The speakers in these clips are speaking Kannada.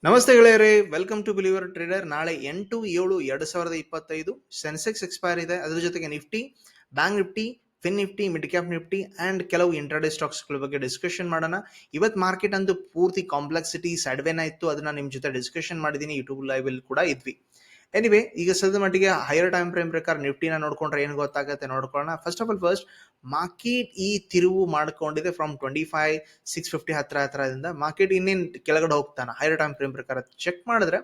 ನಮಸ್ತೆ ಗೆಳೆಯರೇ, ವೆಲ್ಕಮ್ ಟು ಬಿಲಿವರ್ ಟ್ರೇಡರ್. ನಾಳೆ 8/7/2025 ಸೆನ್ಸೆಕ್ಸ್ ಎಕ್ಸ್ಪೈರ್ ಇದೆ. ಅದರ ಜೊತೆಗೆ Nifty, bank Nifty, fin Nifty, mid cap Nifty and ಕೆಲವು ಇಂಟ್ರಾಡೇ ಸ್ಟಾಕ್ಸ್ಗಳ ಬಗ್ಗೆ ಡಿಸ್ಕಷನ್ ಮಾಡೋಣ. ಇವತ್ತು ಮಾರ್ಕೆಟ್ ಅಂತೂ ಪೂರ್ತಿ ಕಾಂಪ್ಲೆಕ್ಸಿಟಿ ಸೈಡ್ವೇನ ಇತ್ತು. ಅದನ್ನ ನಿಮ್ಮ ಜೊತೆ ಡಿಸ್ಕಷನ್ ಮಾಡಿದ್ದೀನಿ. ಯೂಟ್ಯೂಬ್ ಲೈವ್ ಅಲ್ಲಿ ಕೂಡ ಇದ್ವಿ. ಎನಿವೆ, ಈಗ ಸದ್ಯ ಮಟ್ಟಿಗೆ ಹೈಯರ್ ಟೈಮ್ ಫ್ರೇಮ್ ಪ್ರಕಾರ ನಿಫ್ಟಿನ ನೋಡ್ಕೊಂಡ್ರೆ ಏನು ಗೊತ್ತಾಗುತ್ತೆ ನೋಡ್ಕೊಳ್ಳೋಣ. ಫಸ್ಟ್ ಮಾರ್ಕೆಟ್ ಈ ತಿರುವು ಮಾಡ್ಕೊಂಡಿದೆ ಫ್ರಮ್ 25,650 ಹತ್ರದಿಂದ. ಮಾರ್ಕೆಟ್ ಇನ್ನೇನು ಕೆಳಗಡೆ ಹೋಗ್ತಾನೆ ಹೈಯರ್ ಟೈಮ್ ಫ್ರೇಮ್ ಪ್ರಕಾರ ಚೆಕ್ ಮಾಡಿದ್ರೆ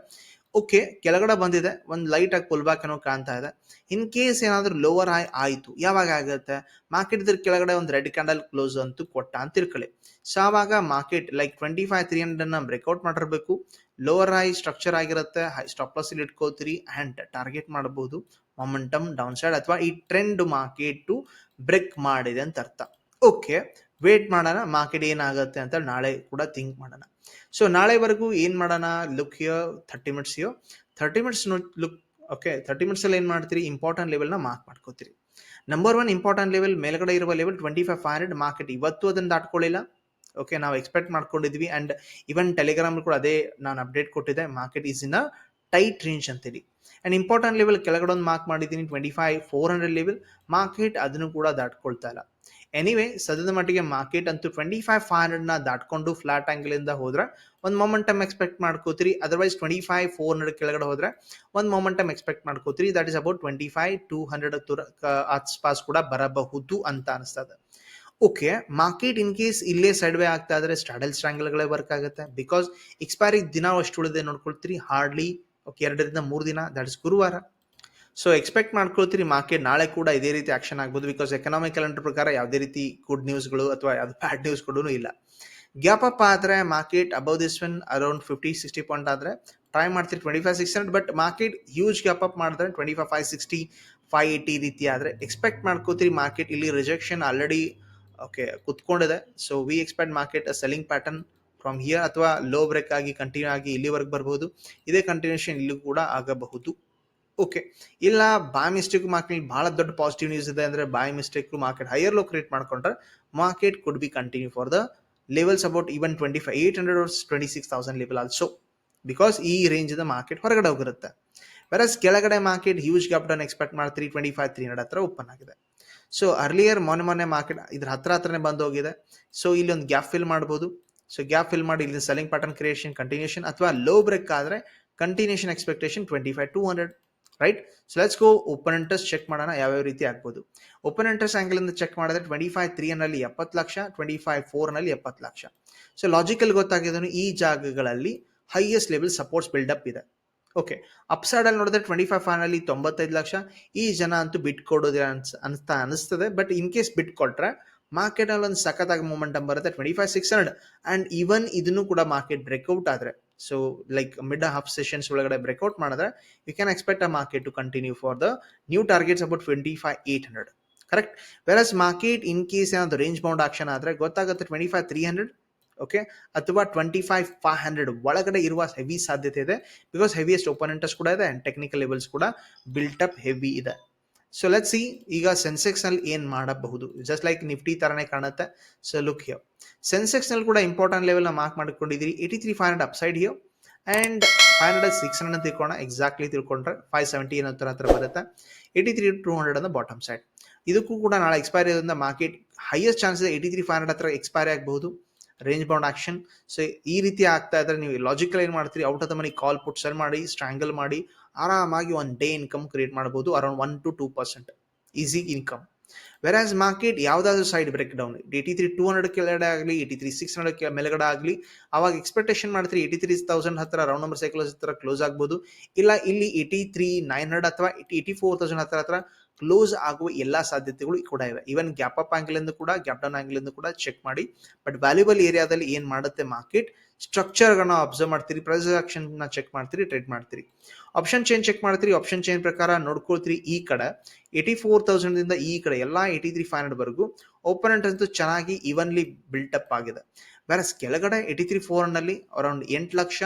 ಓಕೆ, ಕೆಳಗಡೆ ಬಂದಿದೆ, ಒಂದು ಲೈಟ್ ಆಗಿ ಪುಲ್ ಬ್ಯಾಕ್ ಏನೋ ಕಾಣ್ತಾ ಇದೆ. ಇನ್ ಕೇಸ್ ಏನಾದ್ರೂ ಲೋವರ್ ಹೈ ಆಯಿತು, ಯಾವಾಗ ಆಗುತ್ತೆ? ಮಾರ್ಕೆಟ್ ಇದ್ರ ಕೆಳಗಡೆ ಒಂದು ರೆಡ್ ಕ್ಯಾಂಡಲ್ ಕ್ಲೋಸ್ ಅಂತೂ ಕೊಟ್ಟ ಅಂತ ತಿಳ್ಕೊಳ್ಳಿ. ಸೊ ಆವಾಗ ಮಾರ್ಕೆಟ್ ಲೈಕ್ 25,300 ಬ್ರೇಕ್ಔಟ್ ಮಾಡಿರ್ಬೇಕು. ಲೋವರ್ ಹೈ ಸ್ಟ್ರಕ್ಚರ್ ಆಗಿರುತ್ತೆ, ಹೈ ಸ್ಟಾಪ್ ಲಾಸ್ ಇಲ್ಲಿ ಇಟ್ಕೋತೀರಿ ಅಂಡ್ ಟಾರ್ಗೆಟ್ ಮಾಡಬಹುದು ಮೊಮೆಂಟಮ್ ಡೌನ್ ಸೈಡ್ ಅಥವಾ ಈ ಟ್ರೆಂಡ್ ಮಾರ್ಕೆಟ್ ಬ್ರೇಕ್ ಮಾಡಿದೆ ಅಂತ ಅರ್ಥ. ಓಕೆ, ವೇಟ್ ಮಾಡೋಣ ಮಾರ್ಕೆಟ್ ಏನಾಗುತ್ತೆ ಅಂತ ನಾಳೆ ಕೂಡ ಥಿಂಕ್ ಮಾಡೋಣ. ಸೊ ನಾಳೆವರೆಗೂ ಏನ್ ಮಾಡೋಣ? Look here 30 minutes here 30 minutes look. Okay, 30 minutes ಅಲ್ಲಿ ಏನ್ ಮಾಡ್ತೀರಿ? ಇಂಪಾರ್ಟೆಂಟ್ ಲೆವೆಲ್ ನ ಮಾರ್ಕ್ ಮಾಡ್ಕೋತೀರಿ. ನಂಬರ್ 1 ಇಂಪಾರ್ಟೆಂಟ್ ಲೆವೆಲ್ ಮೇಲ್ಗಡೆ ಇರುವ ಲೆವೆಲ್ 25,500. ಮಾರ್ಕೆಟ್ ಇವತ್ತು ಅದನ್ನ ದಾಟ್ಕೊಳ್ಳಿಲ್ಲ. ಓಕೆ, ನಾವು ಎಕ್ಸ್ಪೆಕ್ಟ್ ಮಾಡ್ಕೊಂಡಿದ್ವಿ ಅಂಡ್ ಇವನ್ ಟೆಲಿಗ್ರಾಮ್ ಕೂಡ ಅದೇ ನಾನು ಅಪ್ಡೇಟ್ ಕೊಟ್ಟಿದ್ದೆ. Market is in a tight range ಅಂತೇಳಿ. ಅಂಡ್ ಇಂಪಾರ್ಟೆಂಟ್ ಲೆವೆಲ್ ಕೆಳಗಡೆ ಒಂದು ಮಾರ್ಕ್ ಮಾಡಿದ್ದೀನಿ 25,400 ಲೆವೆಲ್. ಮಾರ್ಕೆಟ್ ಅದನ್ನು ಕೂಡ ದಾಟ್ಕೊಳ್ತಾ ಇಲ್ಲ. ಎನಿವೆ, ಸದ್ಯದ ಮಟ್ಟಿಗೆ ಮಾರ್ಕೆಟ್ ಅಂತೂ 25,500 ನ ದಾಟ್ಕೊಂಡು ಫ್ಲಾಟ್ ಆಂಗಲ್ ಇಂದ ಹೋದ್ರೆ ಒಂದು ಮೊಮೆಂಟಮ್ ಎಕ್ಸ್ಪೆಕ್ಟ್ ಮಾಡ್ಕೋತೀರಿ. ಅದರ್ವೈಸ್ 25,400 ಕೆಳಗಡೆ ಹೋದ್ರೆ ಒಂದು ಮೊಮೆಂಟಮ್ ಎಕ್ಸ್ಪೆಕ್ಟ್ ಮಾಡ್ಕೋತೀರಿ. ದಟ್ ಇಸ್ ಅಬೌಟ್ 25,200 ಆಸ್ಪಾಸ್ ಕೂಡ ಬರಬಹುದು ಅಂತ ಅನಿಸ್ತದೆ. ಓಕೆ, ಮಾರ್ಕೆಟ್ ಇನ್ ಕೇಸ್ ಇಲ್ಲೇ ಸೈಡ್ ವೇ ಆಗ್ತಾ ಇದ್ರೆ ಸ್ಟ್ರಾಡಲ್ ಸ್ಟ್ರಾಂಗಲ್ಗಳೇ ವರ್ಕ್ ಆಗುತ್ತೆ. ಬಿಕಾಸ್ ಎಕ್ಸ್ಪೈರಿ ದಿನ ಅಷ್ಟು ಉಳಿದೆ ನೋಡ್ಕೊಳ್ತೀರಿ, ಹಾರ್ಡ್ಲಿ ಓಕೆ 2-3 ದಿನ, ದಟ್ ಇಸ್ ಗುರುವಾರ. ಸೊ ಎಕ್ಸ್ಪೆಕ್ಟ್ ಮಾಡ್ಕೊಳ್ತೀರಿ ಮಾರ್ಕೆಟ್ ನಾಳೆ ಕೂಡ ಇದೇ ರೀತಿ ಆಕ್ಷನ್ ಆಗ್ಬೋದು. ಬಿಕಾಸ್ ಎಕನಾಮಿಕ್ ಕ್ಯಾಲೆಂಡರ್ ಪ್ರಕಾರ ಯಾವುದೇ ರೀತಿ ಗುಡ್ ನ್ಯೂಸ್ಗಳು ಅಥವಾ ಯಾವ್ದು ಬ್ಯಾಡ್ ನ್ಯೂಸ್ಗಳು ಇಲ್ಲ. ಗ್ಯಾಪ್ ಅಪ್ ಆದ್ರೆ market above this one around 50-60 point ಆದ್ರೆ ಟ್ರೈ ಮಾಡ್ತೀರಿ 25,600. But market huge gap up ಮಾಡಿದ್ರೆ 25,560, 580 ರೀತಿ ಆದ್ರೆ ಎಕ್ಸ್ಪೆಕ್ಟ್ ಮಾಡ್ಕೋತೀರಿ ಮಾರ್ಕೆಟ್ ಇಲ್ಲಿ ರಿಜೆಕ್ಷನ್ ಆಲ್ರೆಡಿ ಓಕೆ ಕುತ್ಕೊಂಡಿದೆ. So we expect market a selling pattern from here ಅಥವಾ ಲೋ ಬ್ರೇಕ್ ಆಗಿ ಕಂಟಿನ್ಯೂ ಆಗಿ ಇಲ್ಲಿವರೆಗೆ ಬರಬಹುದು. ಇದೇ ಕಂಟಿನ್ಯೂಷನ್ ಇಲ್ಲೂ ಕೂಡ ಆಗಬಹುದು. ಓಕೆ, ಇಲ್ಲ ಬಾಯ್ ಮಿಸ್ಟೇಕ್ ಮಾರ್ಕೆಟ್ ಬಹಳ ದೊಡ್ಡ ಪಾಸಿಟಿವ್ ನ್ಯೂಸ್ ಇದೆ ಅಂದ್ರೆ by mistake market higher low create ಮಾಡ್ಕೊಂಡ್ರೆ market could be continue for the levels about even 25,800 or 26,000 level also. Because ಈ ರೇಂಜ್ ದ ಮಾರ್ಕೆಟ್ ಹೊರಗಡೆ ಹೋಗಿರುತ್ತೆ. ವೆರಸ್ ಕೆಳಗಡೆ market huge gap down expect ಮಾಡ್ತೀರಿ. 25,300 ಹತ್ರ ಓಪನ್ ಆಗಿದೆ. ಸೊ ಅರ್ಲಿಯರ್ ಮೊನ್ನೆ ಮಾರ್ಕೆಟ್ ಇದ್ರ ಹತ್ರನೇ ಬಂದು ಹೋಗಿದೆ. ಸೊ ಇಲ್ಲಿ ಒಂದು ಗ್ಯಾಪ್ ಫಿಲ್ ಮಾಡಬಹುದು. ಸೊ ಗ್ಯಾಪ್ ಫಿಲ್ ಮಾಡಿ ಇಲ್ಲಿ ಸೆಲ್ಲಿಂಗ್ ಪ್ಯಾಟರ್ನ್ ಕ್ರಿಯೇಷನ್ ಕಂಟಿನ್ಯೂಷನ್ ಅಥವಾ ಲೋ ಬ್ರೇಕ್ ಆದ್ರೆ continuation expectation 25,200. Right. So let's go open interest check ಮಾಡೋಣ ಯಾವ್ಯಾವ ರೀತಿ ಆಗ್ಬೋದು. ಓಪನ್ ಇಂಟ್ರೆಸ್ಟ್ ಆಂಗಲ್ ಇಂದ ಚೆಕ್ ಮಾಡಿದ್ರೆ 25,300 70 ಲಕ್ಷ, 25,400 70 ಲಕ್ಷ. ಸೊ ಲಾಜಿಕಲ್ ಗೊತ್ತಾಗಿದ್ದು ಈ ಜಾಗಗಳಲ್ಲಿ ಹೈಯೆಸ್ಟ್ ಲೆವೆಲ್ ಸಪೋರ್ಟ್ಸ್ ಬಿಲ್ಡಪ್ ಇದೆ. ಓಕೆ, ಅಪ್ಸೈಡ್ ಅಲ್ಲಿ ನೋಡಿದ್ರೆ 25,500 95 ಲಕ್ಷ. ಈ ಜನ ಅಂತೂ ಬಿಟ್ ಕೊಡೋದಿಲ್ಲ ಅನಿಸ್ತದೆ. ಬಟ್ ಇನ್ ಕೇಸ್ ಬಿಟ್ ಕೊಟ್ರೆ ಮಾರ್ಕೆಟ್ ಅಲ್ಲಿ ಒಂದು ಸಖತ್ತಾಗಿ ಮೂಮೆಂಟಮ್ ಬರುತ್ತೆ 25,600. ಅಂಡ್ ಈವನ್ ಇದನ್ನು ಕೂಡ ಮಾರ್ಕೆಟ್ ಬ್ರೇಕ್ಔಟ್ ಆದ್ರೆ so like mid half sessions ಒಳಗಡೆ ಬ್ರೇಕ್ಔಟ್ ಮಾಡಿದ್ರೆ you can expect a market to continue for the new targets about 25,800. Correct. Versus market in case ಏನಾದ್ರು ರೇಂಜ್ ಬೌಂಡ್ ಆಕ್ಷನ್ ಆದ್ರೆ ಗೊತ್ತಾಗುತ್ತೆ 25,300 ಓಕೆ ಅಥವಾ 25,500 ಒಳಗಡೆ ಇರುವ ಹೆವಿ ಸಾಧ್ಯತೆ ಇದೆ. ಬಿಕಾಸ್ ಹೆವಿಯೆಸ್ಟ್ ಓಪನ್ ಇಂಟ್ರೆಸ್ಟ್ ಕೂಡ ಇದೆ ಅಂಡ್ ಟೆಕ್ನಿಕಲ್ ಲೆವೆಲ್ಸ್ ಕೂಡ ಬಿಲ್ಟ್ ಅಪ್ ಹೆವಿ ಇದೆ. ಸೊ ಲೆಟ್ಸ್ ಸಿ ಈಗ ಸೆನ್ಸೆಕ್ಸ್ ನಲ್ಲಿ ಏನ್ ಮಾಡಬಹುದು. ಜಸ್ಟ್ ಲೈಕ್ ನಿಫ್ಟಿ ತರನೇ ಕಾಣುತ್ತೆ. ಸೊ ಲುಕ್ ಹಿಯರ್ ಸೆನ್ಸೆಕ್ಸ್ ನಲ್ಲಿ ಕೂಡ ಇಂಪಾರ್ಟೆಂಟ್ ಲೆವೆಲ್ ನ ಮಾರ್ಕ್ ಮಾಡ್ಕೊಂಡಿದ್ದೀರಿ. 83,500 ಅಪ್ಸೈಡ್ ಹಿಯರ್ ಅಂಡ್ 500-600 ಅಂತ ತಿಳ್ಕೋಣ. ಎಕ್ಸಾಕ್ಟ್ಲಿ ತಿಳ್ಕೊಂಡ್ರೆ 570 ಹತ್ರ ಬರುತ್ತೆ. 83,200 ಅನ್ನ ಬಾಟಮ್ ಸೈಡ್. ಇದಕ್ಕೂ ಕೂಡ ನಾಳೆ ಎಕ್ಸ್ಪೈರಿ ಇರೋದ್ರಿಂದ ಮಾರ್ಕೆಟ್ ಹೈಯೆಸ್ಟ್ ಚಾನ್ಸಸ್ 83,500 ಹತ್ರ ಎಕ್ಸ್ಪೈರಿ ಆಗಬಹುದು. Range bound action. ಸೊ ಈ ರೀತಿ ಆಗ್ತಾ ಇದ್ರೆ ನೀವು ಲಾಜಿಕಲ್ ಏನ್ ಮಾಡ್ತೀರಿ? Out of the money call put cell ಮಾಡಿ ಸ್ಟ್ರಾಂಗಲ್ ಮಾಡಿ ಆರಾಮಾಗಿ ಒನ್ ಡೇ ಇನ್ಕಮ್ ಕ್ರಿಯೇಟ್ ಮಾಡಬಹುದು ಅರೌಂಡ್ 1-2% ಈಸಿ ಇನ್ಕಮ್. ವೆರಾಸ್ ಮಾರ್ಕೆಟ್ ಯಾವ್ದಾದ್ರು ಸೈಡ್ ಬ್ರೇಕ್ ಡೌನ್ 83,200 ಕೆಳಗಡೆ ಆಗಲಿ 83,600 ಮೇಲ್ಗಡೆ ಆಗಲಿ ಅವಾಗ ಎಕ್ಸ್ಪೆಕ್ಟೇಷನ್ ಮಾಡ್ತೀರಿ 83,000 ಹತ್ರ ರೌಂಡ್ ನಂಬರ್ ಸೈಕಲ್ಸ್ ಹತ್ರ ಕ್ಲೋಸ್ ಆಗ್ಬೋದು. ಇಲ್ಲ ಇಲ್ಲಿ 83,900 ಅಥವಾ 84,000 ಹತ್ರ ಕ್ಲೋಸ್ ಆಗುವ ಎಲ್ಲಾ ಸಾಧ್ಯತೆಗಳು ಕೂಡ ಇವೆ. ಈವನ್ ಗ್ಯಾಪ್ ಅಪ್ ಆಂಗಲ್ ಇಂದ ಕೂಡ ಗ್ಯಾಪ್ ಡೌನ್ ಆಂಗಲ್ ಇಂದ ಕೂಡ ಚೆಕ್ ಮಾಡಿ. ಬಟ್ ವ್ಯಾಲ್ಯೂಬಲ್ ಏರಿಯಾದಲ್ಲಿ ಏನ್ ಮಾಡುತ್ತೆ ಮಾರ್ಕೆಟ್ ಸ್ಟ್ರಕ್ಚರ್ ಗಳನ್ನ ಅಬ್ಸರ್ವ್ ಮಾಡ್ತೀರಿ, ಪ್ರೈಸ್ ಆಕ್ಷನ್ ನ ಚೆಕ್ ಮಾಡ್ತೀರಿ, ಟ್ರೇಡ್ ಮಾಡ್ತೀರಿ. ಆಪ್ಷನ್ ಚೇಂಜ್ ಚೆಕ್ ಮಾಡ್ತೀರಿ. ಆಪ್ಷನ್ ಚೇಂಜ್ ಪ್ರಕಾರ ನೋಡ್ಕೊಳ್ತೀರಿ ಈ ಕಡೆ 84,000 ದಿಂದ ಈ ಕಡೆ ಎಲ್ಲಾ 83,500 ವರೆಗೂ ಓಪನ್ ಇಂಟ್ರೆಸ್ಟ್ ಚೆನ್ನಾಗಿ ಈವನ್ಲಿ ಬಿಲ್ಟ್ ಅಪ್ ಆಗಿದೆ. ವ್ಯಾರಸ್ ಕೆಳಗಡೆ 83,400 ಅಲ್ಲಿ ಅರೌಂಡ್ 8 ಲಕ್ಷ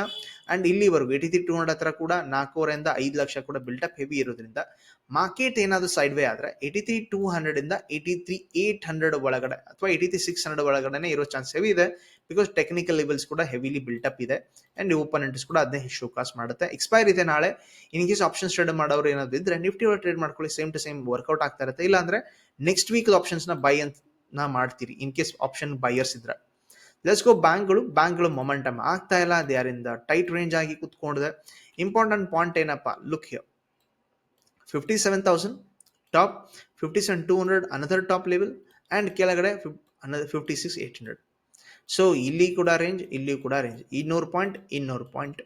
ಅಂಡ್ ಇಲ್ಲಿವರೆಗೂ 83,200 ಹತ್ರ ಕೂಡ 4.5 5 ಲಕ್ಷ ಕೂಡ ಬಿಲ್ಟಪ್ ಹೆವಿ ಇರೋದ್ರಿಂದ ಮಾರ್ಕೆಟ್ ಏನಾದರೂ ಸೈಡ್ ವೇ ಆದ್ರೆ 83,200 ಇಂದ 83,800 ಒಳಗಡೆ ಅಥವಾ 83,600 ಒಳಗಡೆ ಇರೋ ಚಾನ್ಸ್ ಹೆವಿ ಇದೆ. ಬಿಕಾಸ್ ಟೆಕ್ನಿಕಲ್ ಲೆವೆಲ್ಸ್ ಕೂಡ ಹೆವಿಲಿ ಬಿಲ್ಟಪ್ ಇದೆ ಅಂಡ್ ಓಪನ್ ಇಂಟ್ರೆಸ್ಟ್ ಕೂಡ ಅದನ್ನೇ ಶೋಕಾಸ್ ಮಾಡುತ್ತೆ. ಎಕ್ಸ್ಪೈರ್ ಇದೆ ನಾಳೆ. ಇನ್ ಕೇಸ್ ಆಪ್ಷನ್ಸ್ ಟ್ರೇಡ್ ಮಾಡೋರು ಏನಾದ್ರು ಇದ್ರೆ ನಿಫ್ಟಿ ಒಳಗೆ ಟ್ರೇಡ್ ಮಾಡ್ಕೊಳ್ಳಿ, ಸೇಮ್ ಟು ಸೇಮ್ ವರ್ಕೌಟ್ ಆಗ್ತಾ ಇರುತ್ತೆ. ಇಲ್ಲ ಅಂದ್ರೆ ನೆಕ್ಸ್ಟ್ ವೀಕ್ ಆಪ್ಷನ್ಸ್ ನ ಬೈ ಅಂತ ಮಾಡ್ತೀರಿ ಇನ್ ಕೇಸ್ ಆಪ್ಷನ್ ಬೈಯರ್ಸ್ ಇದ್ರೆ. ಲೆಟ್ಸ್ ಗೋ ಬ್ಯಾಂಕ್ಗಳು ಮೊಮೆಂಟಮ್ ಆಗ್ತಾ ಇಲ್ಲ, ಅದು ಯಾರಿಂದ ಟೈಟ್ ರೇಂಜ್ ಆಗಿ ಕುತ್ಕೊಂಡಿದೆ. ಇಂಪಾರ್ಟೆಂಟ್ ಪಾಯಿಂಟ್ ಏನಪ್ಪಾ, look here 57,000 top, 57,200 another top level and ಕೆಳಗಡೆ 56,800. ಸೊ ಇಲ್ಲಿ ಕೂಡ ರೇಂಜ್, ಇಲ್ಲಿ ಕೂಡ ರೇಂಜ್, 200 ಪಾಯಿಂಟ್.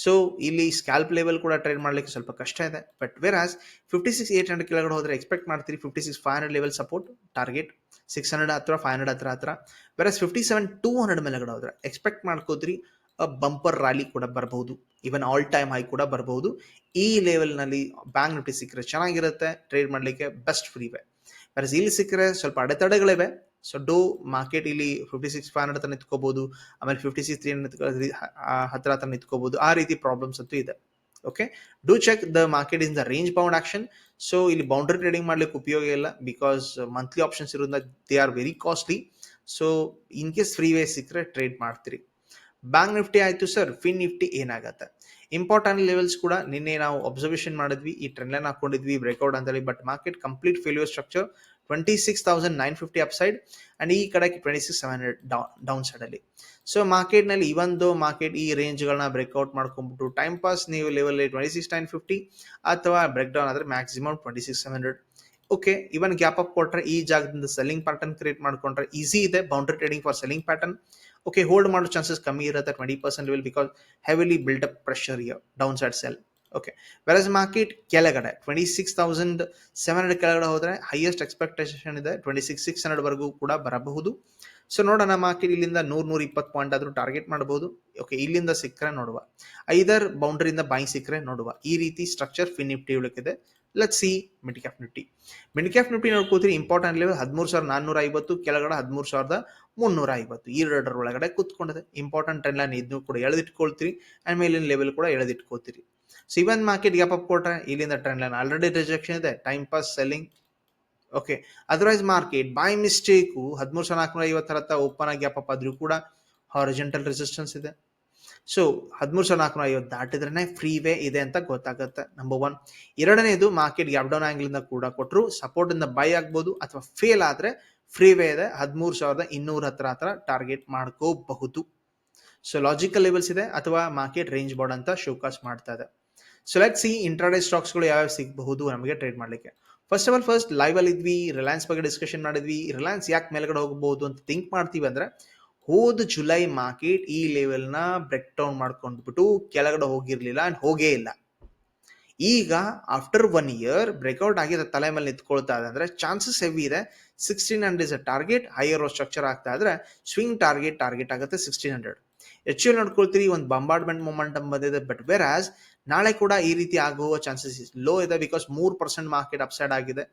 ಸೊ ಇಲ್ಲಿ ಸ್ಕ್ಯಾಲ್ಪ್ ಲೆವೆಲ್ ಕೂಡ ಟ್ರೇಡ್ ಮಾಡ್ಲಿಕ್ಕೆ ಸ್ವಲ್ಪ ಕಷ್ಟ ಇದೆ. ಬಟ್ ವೇರಾಸ್ 56,800 ಕೆಳಗಡೆ ಹೋದ್ರೆ ಎಕ್ಸ್ಪೆಕ್ಟ್ ಮಾಡ್ತೀರಿ 56,500 ಲೆವೆಲ್ ಸಪೋರ್ಟ್ ಟಾರ್ಗೆಟ್, 600 ಹತ್ರ 500 ಹತ್ರ. ವೇರಾಸ್ 57,200 ಮೇಲೆಗಡೆ ಹೋದ್ರೆ ಎಕ್ಸ್ಪೆಕ್ಟ್ ಮಾಡ್ಕೋದ್ರಿ ಬಂಪರ್ ರ್ಯಾಲಿ ಕೂಡ ಬರಬಹುದು, ಇವನ್ ಆಲ್ ಟೈಮ್ ಹೈ ಕೂಡ ಬರಬಹುದು. ಈ ಲೆವೆಲ್ ನಲ್ಲಿ ಬ್ಯಾಂಕ್ ನಿಫ್ಟಿ ಸಿಕ್ಕರೆ ಚೆನ್ನಾಗಿರುತ್ತೆ ಟ್ರೇಡ್ ಮಾಡ್ಲಿಕ್ಕೆ, ಬೆಸ್ಟ್ ಫ್ರೀ ವೇ. ವೇರಾಸ್ ಇಲ್ಲಿ ಸಿಕ್ಕರೆ ಸ್ವಲ್ಪ ಅಡೆತಡೆಗಳಿವೆ. ಸೊ ಡೋ ಮಾರ್ಕೆಟ್ ಇಲ್ಲಿ 56,500 ಹತ್ರ ನಿಂತ್ಕೋಬಹುದು, ಆಮೇಲೆ 56,300 ಹತ್ರ ನಿಂತ್ಕೋಬಹುದು. ಆ ರೀತಿ ಪ್ರಾಬ್ಲಮ್ಸ್ ಅಂತೂ ಇದೆ. Okay, do check the market in the range bound action. So ಇಲ್ಲಿ ಬೌಂಡ್ರಿ ಟ್ರೇಡಿಂಗ್ ಮಾಡ್ಲಿಕ್ಕೆ ಉಪಯೋಗ ಇಲ್ಲ, ಬಿಕಾಸ್ ಮಂತ್ಲಿ ಆಪ್ಷನ್ಸ್ ಇರೋದ್ರಿಂದ they are very costly. So in case free way ಸಿಕ್ಕರೆ ಟ್ರೇಡ್ ಮಾಡ್ತೀರಿ. ಬ್ಯಾಂಕ್ ನಿಫ್ಟಿ ಆಯ್ತು ಸರ್, ಫಿನ್ ನಿಫ್ಟಿ ಏನಾಗತ್ತೆ? ಇಂಪಾರ್ಟೆಂಟ್ ಲೆವೆಲ್ಸ್ ಕೂಡ ನಿನ್ನೆ ನಾವು ಅಬ್ಸರ್ವೇಷನ್ ಮಾಡಿದ್ವಿ, ಈ ಟ್ರೆಂಡ್ ಲೈನ್ ಹಾಕೊಂಡಿದ್ವಿ ಬ್ರೇಕ್ಔಟ್ ಅಂತೇಳಿ. But market complete failure structure, 26,950 upside and ಈ ಕಡೆ 26,700 ಡೌನ್ ಸೈಡ್ ಅಲ್ಲಿ. ಸೊ ಮಾರ್ಕೆಟ್ ನಲ್ಲಿ ಇವೊಂದು ಮಾರ್ಕೆಟ್ ಈ ರೇಂಜ್ ಗಳನ್ನ ಬ್ರೇಕ್ಔಟ್ ಮಾಡ್ಕೊಂಡ್ಬಿಟ್ಟು ಟೈಮ್ ಪಾಸ್ ನೀವು ಲೆವೆಲ್ 26,950 ಅಥವಾ ಬ್ರೇಕ್ ಡೌನ್ ಆದ್ರೆ ಮ್ಯಾಕ್ಸಿಮಮ್ 26,700. ಓಕೆ, ಇವನ್ ಗ್ಯಾಪ್ ಅಪ್ ಕೊಟ್ರೆ ಈ ಜಾಗದಿಂದ ಸೆಲ್ಲಿಂಗ್ ಪ್ಯಾಟರ್ನ್ ಕ್ರಿಯೇಟ್ ಮಾಡ್ಕೊಂಡ್ರೆ ಈಸಿ ಇದೆ boundary trading for selling pattern. Okay, hold ಮಾಡೋ ಚಾನ್ಸಸ್ ಕಮ್ಮಿ ಇರುತ್ತೆ 20% level, because heavily built up pressure year down side cell. Okay, virus market ಕೆಳಗಡೆ 26,700 ಕೆಳಗಡೆ ಹೋದ್ರೆ ಹೈಯೆಸ್ಟ್ ಎಕ್ಸ್ಪೆಕ್ಟೇಷನ್ ಇದೆ 26,600 ವರೆಗೂ ಕೂಡ ಬರಬಹುದು. ಸೊ ನೋಡೋಣ, ಮಾರ್ಕೆಟ್ ಇಲ್ಲಿಂದ 100-120 ಪಾಯಿಂಟ್ ಆದ್ರೂ ಟಾರ್ಗೆಟ್ ಮಾಡಬಹುದು. ಓಕೆ, ಇಲ್ಲಿಂದ ಸಿಕ್ಕರೆ ನೋಡುವ, ಐದರ್ ಬೌಂಡ್ರಿಯಿಂದ ಬಾಯಿಂಗ್ ಸಿಕ್ಕರೆ ನೋಡುವ. ಈ ರೀತಿ ಸ್ಟ್ರಕ್ಚರ್ ಫಿನ್ ನಿಫ್ಟಿ ಉಳಿಕಿದೆ. Let's see mid cap Nifty ನೋಡ್ಕೋತೀರಿ. ಇಂಪಾರ್ಟೆಂಟ್ ಲೆವೆಲ್ 13,450, ಕೆಳಗಡೆ 13,350, ಈ ಎರಡರ ಒಳಗಡೆ ಕೂತ್ಕೊಂಡಿದೆ. ಇಂಪಾರ್ಟೆಂಟ್ ಟ್ರೆಂಡ್ ಲೈನ್ ಇದನ್ನು ಕೂಡ ಎಳೆದಿಟ್ಕೊಳ್ತೀರಿ ಅಂಡ್ ಮೇಲಿನ ಲೆವೆಲ್ ಕೂಡ ಎಳೆದಿಟ್ಕೋತೀರಿ. So even market gap up ಕೊಟ್ರೆ ಇಲ್ಲಿಂದ ಟ್ರೆಂಡ್ ಲೈನ್ ಆಲ್ರೆಡಿ ರಿಜೆಕ್ಷನ್ ಇದೆ, time pass selling. Okay, otherwise market by mistake 13,450 ಹತ್ರ ಓಪನ್ ಆಗಿ ಗ್ಯಾಪ್ ಅಪ್ ಆದ್ರೂ ಕೂಡ ಹಾರಿಜೆಂಟಲ್ ರೆಸಿಸ್ಟೆನ್ಸ್ ಇದೆ. ಸೊ 13,450 ದಾಟಿದ್ರೇನೆ ಫ್ರೀ ವೇ ಇದೆ ಅಂತ ಗೊತ್ತಾಗುತ್ತೆ, ನಂಬರ್ ಒನ್. ಎರಡನೇದು, ಮಾರ್ಕೆಟ್ ಗ್ಯಾಪ್ ಡೌನ್ ಆಂಗಲ್ ಇಂದ ಕೂಡ ಕೊಟ್ಟರು ಸಪೋರ್ಟ್ ಇಂದ ಬೈ ಆಗ್ಬೋದು, ಅಥವಾ ಫೇಲ್ ಆದ್ರೆ ಫ್ರೀ ವೇ ಇದೆ 13,200 ಹತ್ರ ಟಾರ್ಗೆಟ್ ಮಾಡ್ಕೋಬಹುದು. ಸೊ ಲಾಜಿಕಲ್ ಲೆವೆಲ್ಸ್ ಇದೆ, ಅಥವಾ ಮಾರ್ಕೆಟ್ ರೇಂಜ್ ಬೋರ್ಡ್ ಅಂತ ಶೋಕಾಸ್ ಮಾಡ್ತಾ ಇದೆ. So let's see intraday stocks ಗಳು ಯಾವ್ಯಾವ ಸಿಗಬಹುದು ನಮಗೆ ಟ್ರೇಡ್ ಮಾಡ್ಲಿಕ್ಕೆ. ಫಸ್ಟ್ ಲೈವ್ ಅಲ್ಲಿ ಇದ್ವಿ, ರಿಲಯನ್ಸ್ ಬಗ್ಗೆ ಡಿಸ್ಕಷನ್ ಮಾಡಿದ್ವಿ. ರಿಲಯನ್ಸ್ ಯಾಕೆ ಮೇಲ್ಗಡೆ ಹೋಗಬಹುದು ಅಂತ ಥಿಂಕ್ ಮಾಡ್ತೀವಿ ಅಂದ್ರೆ, ಹೋದ ಜುಲೈ ಮಾರ್ಕೆಟ್ ಈ ಲೆವೆಲ್ ನ ಬ್ರೇಕ್ ಡೌನ್ ಮಾಡ್ಕೊಂಡ್ಬಿಟ್ಟು ಕೆಳಗಡೆ ಹೋಗಿರ್ಲಿಲ್ಲ ಅಂಡ್ ಹೋಗೇ ಇಲ್ಲ. ಈಗ ಆಫ್ಟರ್ 1 ಇಯರ್ ಬ್ರೇಕ್ಔಟ್ ಆಗಿದೆ, ತಲೆ ಮೇಲೆ ನಿಂತ್ಕೊಳ್ತಾ ಇದೆ ಅಂದ್ರೆ ಚಾನ್ಸಸ್ ಹೆವಿ ಇದೆ 1600 is a target. Higher structure ಆಗ್ತಾ ಇದ್ರೆ ಸ್ವಿಂಗ್ ಟಾರ್ಗೆಟ್ ಆಗುತ್ತೆ 1600. ಎಚ್ ನೋಡ್ಕೊಳ್ತೀರಿ, ಒಂದು ಬಂಬಾರ್ಡ್ಮೆಂಟ್ ಮೊಮೆಂಟಮ್ ಬಂದಿದೆ. ಬಟ್ ವೇರ್ ಆಸ್ ನಾಳೆ ಕೂಡ ಈ ರೀತಿ ಆಗುವ ಚಾನ್ಸಸ್ ಲೋ ಇದೆ, ಬಿಕಾಸ್ 3% ಮಾರ್ಕೆಟ್ ಅಪ್ಸೈಡ್ ಆಗಿದೆ.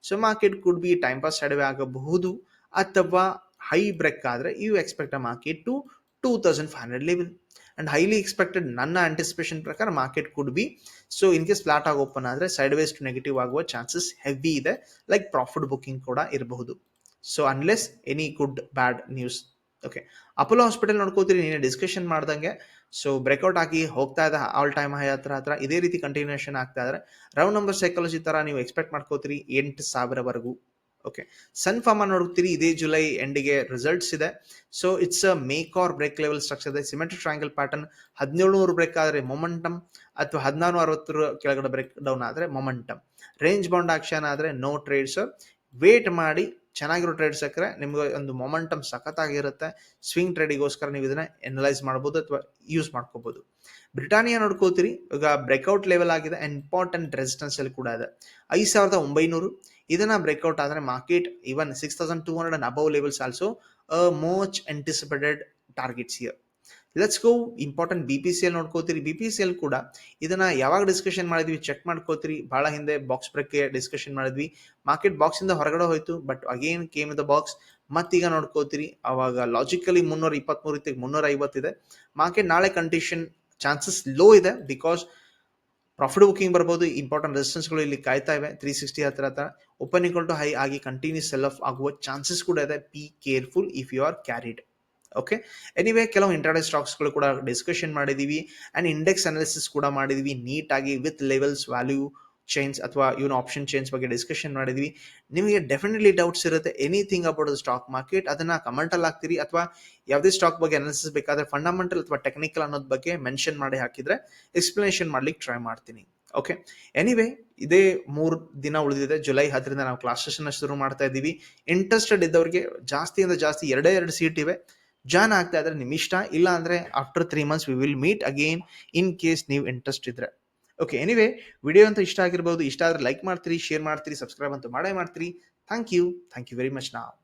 So market could be time pass side way ಆಗಬಹುದು, ಅಥವಾ ಹೈ ಬ್ರೇಕ್ ಆದ್ರೆ you expect a market to 2,500 level and highly expected. ನನ್ನ ಆಂಟಿಸಿಪೇಷನ್ ಪ್ರಕಾರ market could be, so in case flat ಆಗಿ ಓಪನ್ ಆದ್ರೆ ಸೈಡ್ ವೇಸ್ ಟು ನೆಗೆಟಿವ್ ಆಗುವ ಚಾನ್ಸಸ್ ಹೆವಿ ಇದೆ, ಲೈಕ್ ಪ್ರಾಫಿಟ್ ಬುಕಿಂಗ್ ಕೂಡ ಇರಬಹುದು. So unless any good bad news. Okay, Apollo hospital ನೋಡ್ಕೋತೀರಿ, ನೀನೆ ಡಿಸ್ಕಷನ್ ಮಾಡ್ದಂಗೆ. ಸೊ ಬ್ರೇಕ್ಔಟ್ ಆಗಿ ಹೋಗ್ತಾ ಇದೆ ಆಲ್ ಟೈಮ್ ಹೈ ಹತ್ರ, ಇದೇ ರೀತಿ ಕಂಟಿನ್ಯೂಷನ್ ಆಗ್ತಾ ಇದ್ರೆ ರೌಂಡ್ ನಂಬರ್ ಸೈಕಾಲಜಿ ತರ ನೀವು ಎಕ್ಸ್ಪೆಕ್ಟ್ ಮಾಡ್ಕೋತೀರಿ 8,000 ಓಕೆ, ಸನ್ ಫಾರ್ಮಾ ನೋಡ್ತೀರಿ, ಇದೇ ಜುಲೈ ಎಂಡಿಗೆ ರಿಸಲ್ಟ್ಸ್ ಇದೆ. So it's a make or break level structure ಇದೆ, ಸಿಮೆಟ್ರಿಕ್ ಟ್ರಯಾಂಗಲ್ ಪ್ಯಾಟರ್ನ್. 1700 ಬ್ರೇಕ್ ಆದ್ರೆ ಮೊಮೆಂಟಮ್, ಅಥವಾ 1460 ಕೆಳಗಡೆ ಬ್ರೇಕ್ ಡೌನ್ ಆದ್ರೆ ಮೊಮೆಂಟಮ್. ರೇಂಜ್ ಬೌಂಡ್ ಆಕ್ಷನ್ ಆದ್ರೆ ನೋ ಟ್ರೇಡ್ಸ್. ವೇಟ್ ಮಾಡಿ, ಚೆನ್ನಾಗಿರೋ ಟ್ರೇಡ್ ಸಿಕ್ಕರೆ ನಿಮ್ಗೆ ಒಂದು ಮೊಮೆಂಟಮ್ ಸಖತ್ತಾಗಿರುತ್ತೆ. ಸ್ವಿಂಗ್ ಟ್ರೇಡಿಗೋಸ್ಕರ ನೀವು ಇದನ್ನ ಎನಲೈಸ್ ಮಾಡ್ಬೋದು ಅಥವಾ ಯೂಸ್ ಮಾಡ್ಕೋಬಹುದು. ಬ್ರಿಟಾನಿಯಾ ನೋಡ್ಕೋತೀರಿ, ಈಗ ಬ್ರೇಕ್ಔಟ್ ಲೆವೆಲ್ ಆಗಿದೆ, ಇಂಪಾರ್ಟೆಂಟ್ ರೆಸಿಸ್ಟೆನ್ಸ್ ಅಲ್ಲಿ ಕೂಡ ಇದೆ 5,900. ಇದನ್ನ ಬ್ರೇಕ್ಔಟ್ ಆದ್ರೆ market even 6,200 and above levels also much anticipated targets here. Let's go important BPCL ನೋಡ್ಕೋತೀರಿ. BPCL ಕೂಡ ಇದನ್ನ ಯಾವಾಗ ಡಿಸ್ಕಷನ್ ಮಾಡಿದ್ವಿ ಚೆಕ್ ಮಾಡ್ಕೋತೀರಿ. ಬಹಳ ಹಿಂದೆ ಬಾಕ್ಸ್ ಬ್ರೇಕ್ ಡಿಸ್ಕಷನ್ ಮಾಡಿದ್ವಿ. ಮಾರ್ಕೆಟ್ ಬಾಕ್ಸ್ ಇಂದ ಹೊರಗಡೆ ಹೋಯ್ತು, but again came the box. ಮತ್ತೀಗ ನೋಡ್ಕೋತೀರಿ ಅವಾಗ ಲಾಜಿಕಲಿ 323 ಇತ್ತು, 350 ಇದೆ. ಮಾರ್ಕೆಟ್ ನಾಳೆ ಕಂಡೀಷನ್ ಚಾನ್ಸಸ್ ಲೋ ಇದೆ, ಬಿಕಾಸ್ ಪ್ರಾಫಿಟ್ ಬುಕಿಂಗ್ ಬರ್ಬೋದು. ಇಂಪಾರ್ಟೆಂಟ್ ರೆಸಿಸ್ಟೆನ್ಸ್ಗಳು ಇಲ್ಲಿ ಕಾಯ್ತಾ ಇವೆ 360 ಹತ್ರ. ಓಪನ್ ಈಕ್ವಲ್ ಟು ಹೈ ಆಗಿ ಕಂಟಿನ್ಯೂಸ್ ಸೆಲ್ ಆಫ್ ಆಗುವ ಚಾನ್ಸಸ್ ಕೂಡ ಇದೆ. Be careful if you are carried. Okay, anyway ಕೆಲವು ಇಂಟ್ರಾಡೇ ಸ್ಟಾಕ್ಸ್ಗಳು ಕೂಡ ಡಿಸ್ಕಷನ್ ಮಾಡಿದೀವಿ ಅಂಡ್ ಇಂಡೆಕ್ಸ್ ಅನಾಲಿಸಿಸ್ ಕೂಡ ಮಾಡಿದೀವಿ ನೀಟಾಗಿ ವಿತ್ ಲೆವೆಲ್ಸ್, ವ್ಯಾಲ್ಯೂ ಚೈನ್ಸ್ ಅಥವಾ ಇವನ್ ಆಪ್ಷನ್ ಚೈನ್ಸ್ ಬಗ್ಗೆ ಡಿಸ್ಕಷನ್ ಮಾಡಿದ್ವಿ. ನಿಮಗೆ ಡೆಫಿನೆಟ್ಲಿ ಡೌಟ್ಸ್ ಇರುತ್ತೆ anything about the stock market, ಅದನ್ನ ಕಮೆಂಟ್ ಅಲ್ಲಿ ಹಾಕ್ತೀರಿ, ಅಥವಾ ಯಾವುದೇ ಸ್ಟಾಕ್ ಬಗ್ಗೆ ಅನಾಲಿಸಿಸ್ ಬೇಕಾದ್ರೆ ಫಂಡಮೆಂಟಲ್ ಅಥವಾ ಟೆಕ್ನಿಕಲ್ ಅನ್ನೋದ್ ಬಗ್ಗೆ ಮೆನ್ಷನ್ ಮಾಡಿ ಹಾಕಿದ್ರೆ ಎಕ್ಸ್ಪ್ಲನೇಷನ್ ಮಾಡ್ಲಿಕ್ಕೆ ಟ್ರೈ ಮಾಡ್ತೀನಿ. ಓಕೆ, ಎನಿವೇ ಇದೇ 3 ದಿನ ಉಳಿದಿದೆ. ಜುಲೈ 10ರಿಂದ ನಾವು ಕ್ಲಾಸಸ್ ಶುರು ಮಾಡ್ತಾ ಇದ್ದೀವಿ. ಇಂಟ್ರೆಸ್ಟೆಡ್ ಇದ್ದವರಿಗೆ ಜಾಸ್ತಿಯಿಂದ ಜಾಸ್ತಿ 2 ಸೀಟ್ ಇವೆ. ಜಾಯ್ನ್ ಆಗ್ತಾ ಇದ್ರೆ ನಿಮ್ ಇಷ್ಟ, ಇಲ್ಲ ಅಂದ್ರೆ after 3 months we will meet again in case ನೀವು ಇಂಟ್ರೆಸ್ಟ್ ಇದ್ರೆ. ಓಕೆ, ಎನಿವೇ ವಿಡಿಯೋ ಅಂತ ಇಷ್ಟ ಆಗಿರ್ಬೋದು. ಇಷ್ಟ ಆದ್ರೆ ಲೈಕ್ ಮಾಡ್ತೀರಿ, ಶೇರ್ ಮಾಡ್ತೀರಿ, ಸಬ್ಸ್ಕ್ರೈಬ್ ಅಂತೂ ಮಾಡೇ ಮಾಡ್ತೀರಿ. Thank you very much. ನಾವು